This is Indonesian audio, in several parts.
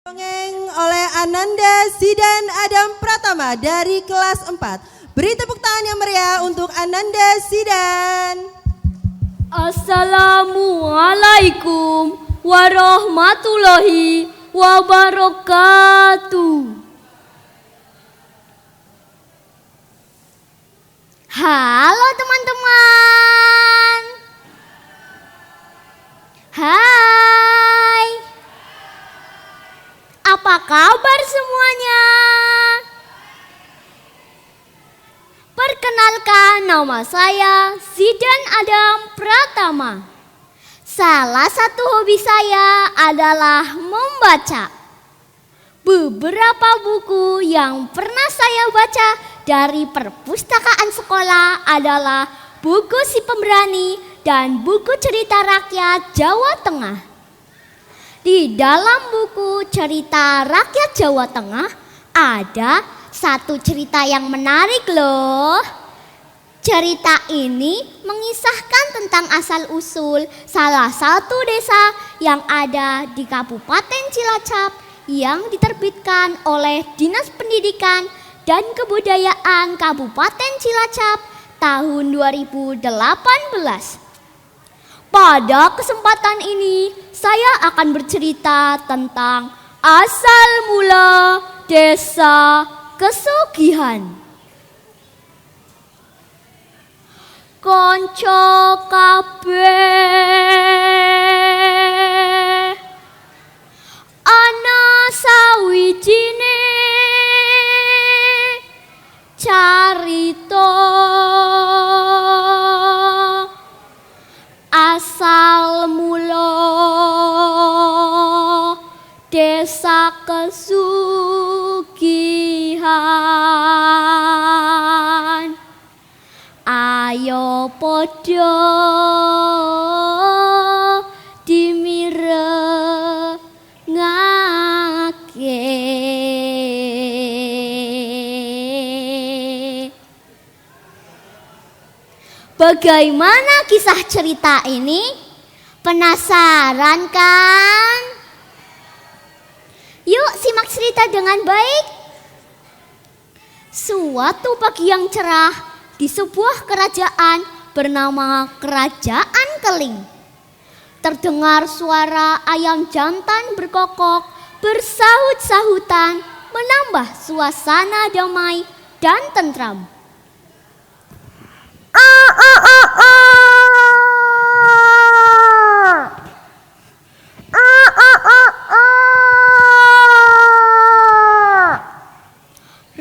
Dongeng oleh Ananda Zidan Adam Pratama dari kelas 4. Beri tepuk tangan yang meriah untuk Ananda Zidan. Assalamualaikum warahmatullahi wabarakatuh. Halo teman-teman. Hai. Apa kabar semuanya? Perkenalkan, nama saya Zidan Adam Pratama. Salah satu hobi saya adalah membaca. Beberapa buku yang pernah saya baca dari perpustakaan sekolah adalah buku Si Pemberani dan buku cerita rakyat Jawa Tengah. Di dalam buku cerita rakyat Jawa Tengah ada satu cerita yang menarik loh. Cerita ini mengisahkan tentang asal-usul salah satu desa yang ada di Kabupaten Cilacap yang diterbitkan oleh Dinas Pendidikan dan Kebudayaan Kabupaten Cilacap tahun 2018. Pada kesempatan ini saya akan bercerita tentang asal mula Desa Kesugihan. Konco kabeh ana sawijine carita asal mula Desa Kesugihan. Ayo podo dimirengake. Bagaimana kisah cerita ini? Penasaran kan? Yuk simak cerita dengan baik. Suatu pagi yang cerah di sebuah kerajaan bernama Kerajaan Keling, terdengar suara ayam jantan berkokok bersahut-sahutan menambah suasana damai dan tentram.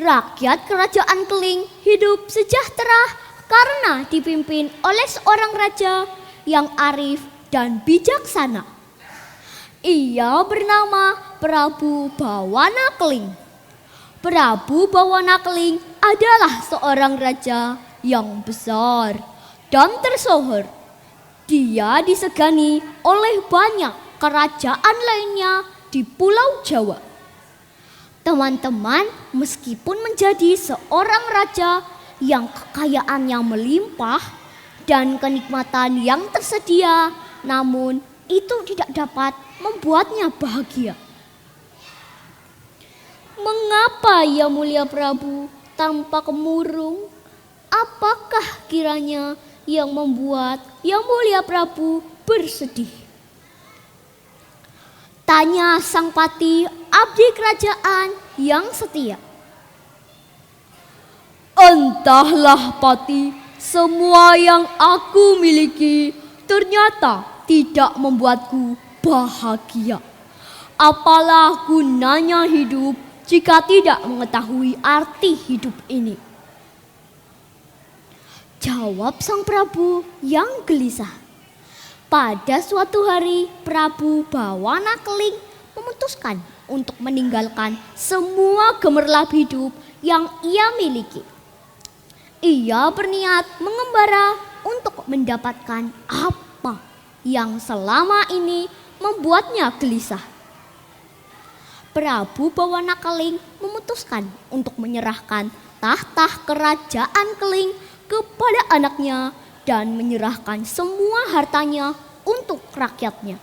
Rakyat Kerajaan Keling hidup sejahtera karena dipimpin oleh seorang raja yang arif dan bijaksana. Ia bernama Prabu Bawana Keling. Prabu Bawana Keling adalah seorang raja yang besar dan tersohor. Dia disegani oleh banyak kerajaan lainnya di Pulau Jawa. Teman-teman, meskipun menjadi seorang raja yang kekayaannya melimpah dan kenikmatan yang tersedia, namun itu tidak dapat membuatnya bahagia. Mengapa ya mulia Prabu tampak murung? Apakah kiranya yang membuat yang mulia Prabu bersedih? Tanya sang pati abdi kerajaan yang setia. Entahlah pati, semua yang aku miliki ternyata tidak membuatku bahagia. Apalah gunanya hidup jika tidak mengetahui arti hidup ini? Jawab sang Prabu yang gelisah. Pada suatu hari, Prabu Bawana Keling memutuskan untuk meninggalkan semua gemerlap hidup yang ia miliki. Ia berniat mengembara untuk mendapatkan apa yang selama ini membuatnya gelisah. Prabu Bawana Keling memutuskan untuk menyerahkan tahta kerajaan Keling kepada anaknya dan menyerahkan semua hartanya untuk rakyatnya.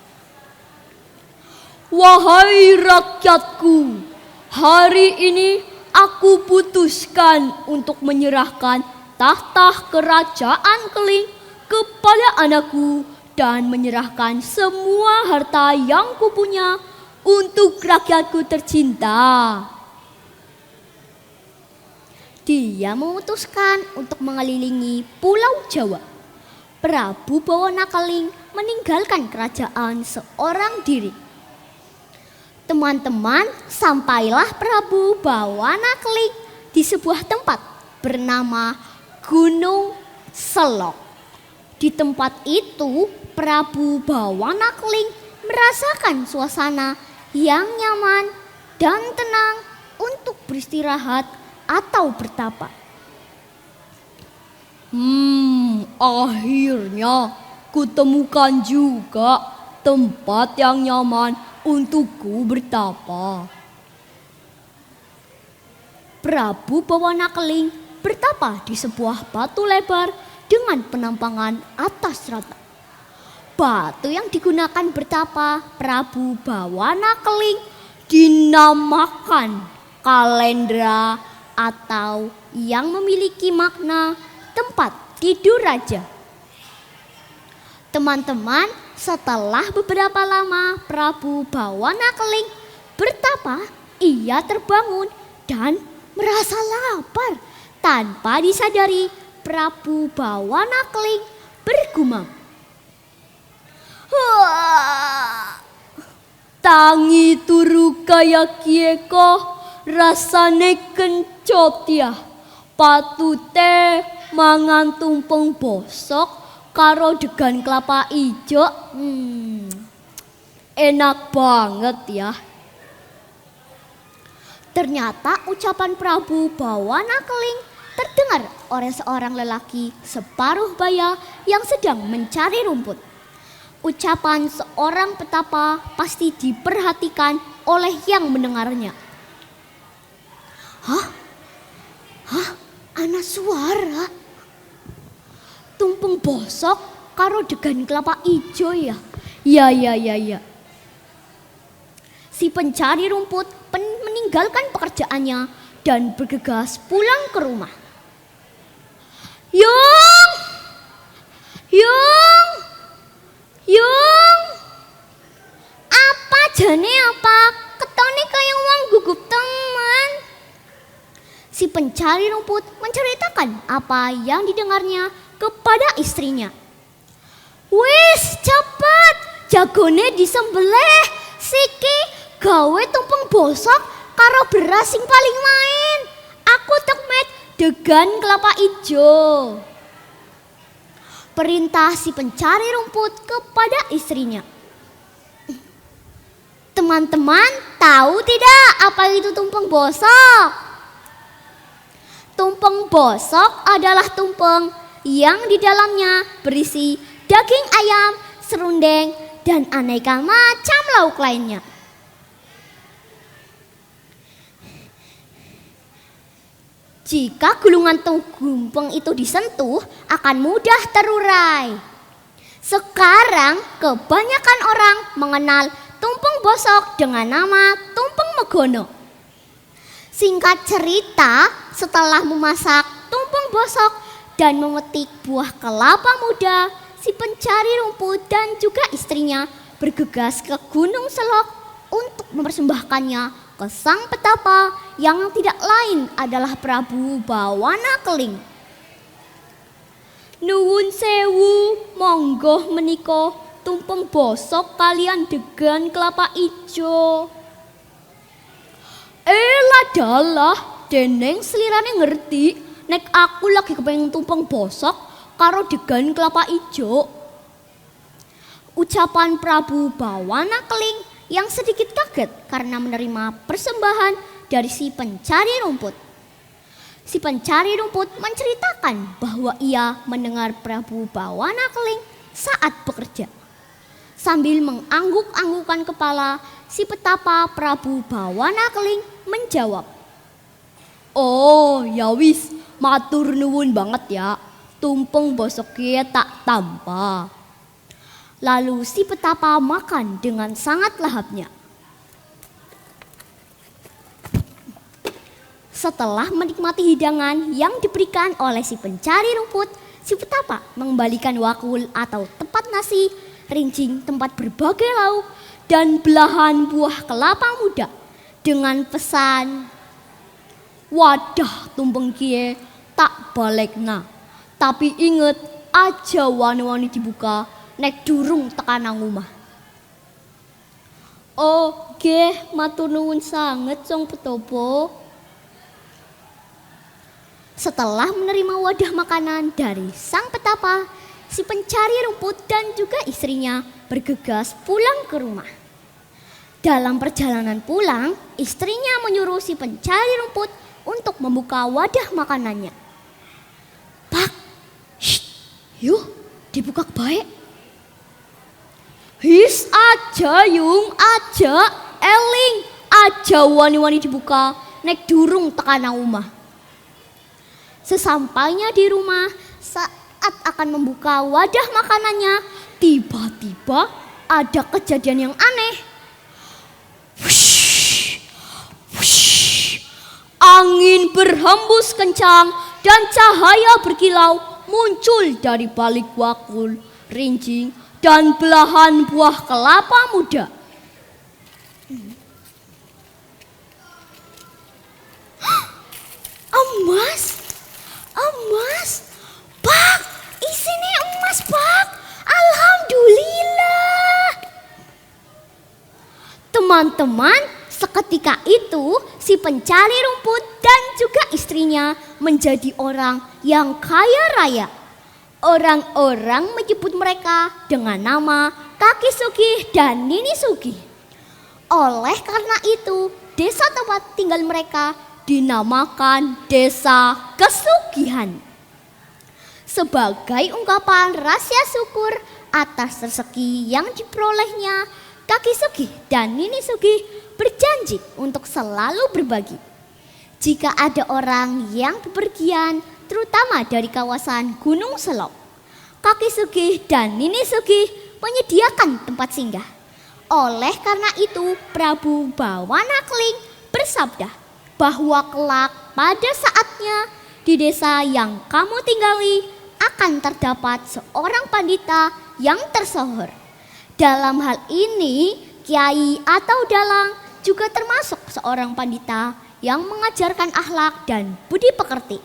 Wahai rakyatku, hari ini aku putuskan untuk menyerahkan tahta kerajaan Keling kepada anakku dan menyerahkan semua harta yang kupunya untuk rakyatku tercinta. Dia memutuskan untuk mengelilingi Pulau Jawa. Prabu Bawana Keling meninggalkan kerajaan seorang diri. Teman-teman, sampailah Prabu Bawana Keling di sebuah tempat bernama Gunung Selok. Di tempat itu, Prabu Bawana Keling merasakan suasana yang nyaman dan tenang untuk beristirahat atau bertapa. Akhirnya kutemukan juga tempat yang nyaman untukku bertapa. Prabu Bawana Keling bertapa di sebuah batu lebar dengan penampangan atas rata. Batu yang digunakan bertapa Prabu Bawana Keling dinamakan Kalendra atau yang memiliki makna tempat tidur raja. Teman-teman, setelah beberapa lama Prabu Bawana Keling bertapa, ia terbangun dan merasa lapar. Tanpa disadari, Prabu Bawana Keling bergumam, "Tangi turu kaya kieko, rasane kencot ya. Patute mangan tumpeng bosok karo degan kelapa ijo. Enak banget ya." Ternyata ucapan Prabu Bawana Keling terdengar oleh seorang lelaki separuh baya yang sedang mencari rumput. Ucapan seorang petapa pasti diperhatikan oleh yang mendengarnya. Hah? Ana suara? Tumpeng bosok karo degan kelapa ijo ya? Ya. Si pencari rumput meninggalkan pekerjaannya dan bergegas pulang ke rumah. Yung, apa jane apa? Ketone kaya wong gugup teman. Si pencari rumput menceritakan apa yang didengarnya kepada istrinya. Wis cepet, jagone disembelih, siki gawe tumpeng bosok karo beras sing paling main. Aku tekmet degan kelapa ijo. Perintah si pencari rumput kepada istrinya. Teman-teman, tahu tidak apa itu tumpeng bosok? Tumpeng bosok adalah tumpeng yang di dalamnya berisi daging ayam, serundeng, dan aneka macam lauk lainnya. Jika gulungan tumpeng itu disentuh, akan mudah terurai. Sekarang kebanyakan orang mengenal tumpeng bosok dengan nama tumpeng megono. Singkat cerita, setelah memasak tumpeng bosok dan memetik buah kelapa muda, si pencari rumput dan juga istrinya bergegas ke Gunung Selok untuk mempersembahkannya ke sang petapa yang tidak lain adalah Prabu Bawana Keling. Nuwun sewu, monggo menika tumpeng bosok kalian degan kelapa ijo. Ladalah, deneng selirane ngerti nek aku lagi kepengen tumpeng bosok karo degan kelapa ijo. Ucapan Prabu Bawana Keling yang sedikit kaget karena menerima persembahan dari si pencari rumput. Si pencari rumput menceritakan bahwa ia mendengar Prabu Bawana Keling saat bekerja. Sambil mengangguk-anggukan kepala, si petapa Prabu Bawana Keling menjawab, "Oh ya wis, matur nuwun banget ya, tumpeng bosok tak tampa." Lalu si petapa makan dengan sangat lahapnya. Setelah menikmati hidangan yang diberikan oleh si pencari rumput, si petapa mengembalikan wakul atau tempat nasi, rincing tempat berbagai lauk, dan belahan buah kelapa muda dengan pesan, "Wadah tumpeng kie tak balekna, tapi inget aja wani-wani dibuka nek durung tekanang omah." Oke, matur nuwun sanget Song Petopo. Setelah menerima wadah makanan dari sang petapa, si pencari rumput dan juga istrinya bergegas pulang ke rumah. Dalam perjalanan pulang, istrinya menyuruh si pencari rumput untuk membuka wadah makanannya. "Pak, yuk dibuka baik." "His aja yung aja, eling aja wani-wani dibuka nek durung tekanang omah." Sesampainya di rumah, saat akan membuka wadah makanannya, tiba-tiba ada kejadian yang aneh. Wush, wush. Angin berhembus kencang dan cahaya berkilau muncul dari balik wakul, rincing, dan belahan buah kelapa muda. Emas? Emas? Pak, isini emas, Pak. Alhamdulillah. Teman-teman, seketika itu si pencari rumput dan juga istrinya menjadi orang yang kaya raya. Orang-orang menyebut mereka dengan nama Kaki Sugih dan Nini Sugih. Oleh karena itu, desa tempat tinggal mereka dinamakan Desa Kesugihan. Sebagai ungkapan rasa syukur atas rezeki yang diperolehnya, Kaki Sugih dan Nini Sugih berjanji untuk selalu berbagi. Jika ada orang yang bepergian, terutama dari kawasan Gunung Selok, Kaki Sugih dan Nini Sugih menyediakan tempat singgah. Oleh karena itu, Prabu Bawana Kling bersabda bahwa kelak pada saatnya di desa yang kamu tinggali akan terdapat seorang pandita yang tersohor. Dalam hal ini, kiai atau dalang juga termasuk seorang pandita yang mengajarkan akhlak dan budi pekerti.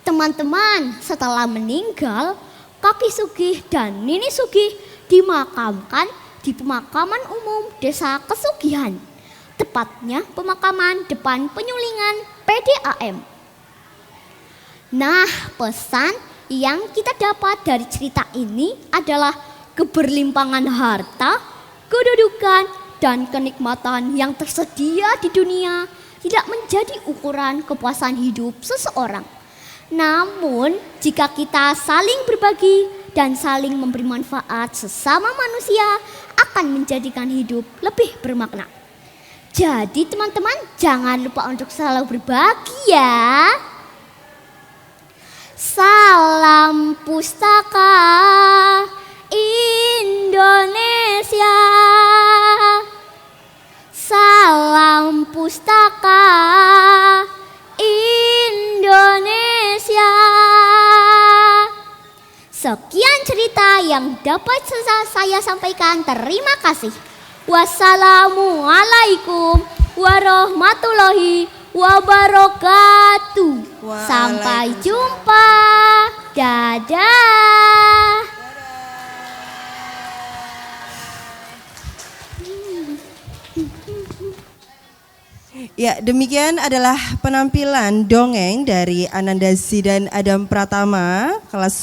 Teman-teman, setelah meninggal, Kaki Sugih dan Nini Sugih dimakamkan di pemakaman umum Desa Kesugihan. Tepatnya pemakaman depan penyulingan PDAM. Nah, pesan yang kita dapat dari cerita ini adalah keberlimpangan harta, kedudukan, dan kenikmatan yang tersedia di dunia tidak menjadi ukuran kepuasan hidup seseorang. Namun, jika kita saling berbagi dan saling memberi manfaat sesama manusia akan menjadikan hidup lebih bermakna. Jadi teman-teman, jangan lupa untuk selalu berbagi ya. Salam Pustaka Indonesia. Salam Pustaka Indonesia. Sekian cerita yang dapat saya sampaikan. Terima kasih. Wassalamualaikum warahmatullahi wabarakatuh. Sampai jumpa. Dadah. Ya, demikian adalah penampilan dongeng dari Ananda Zidan Adam Pratama kelas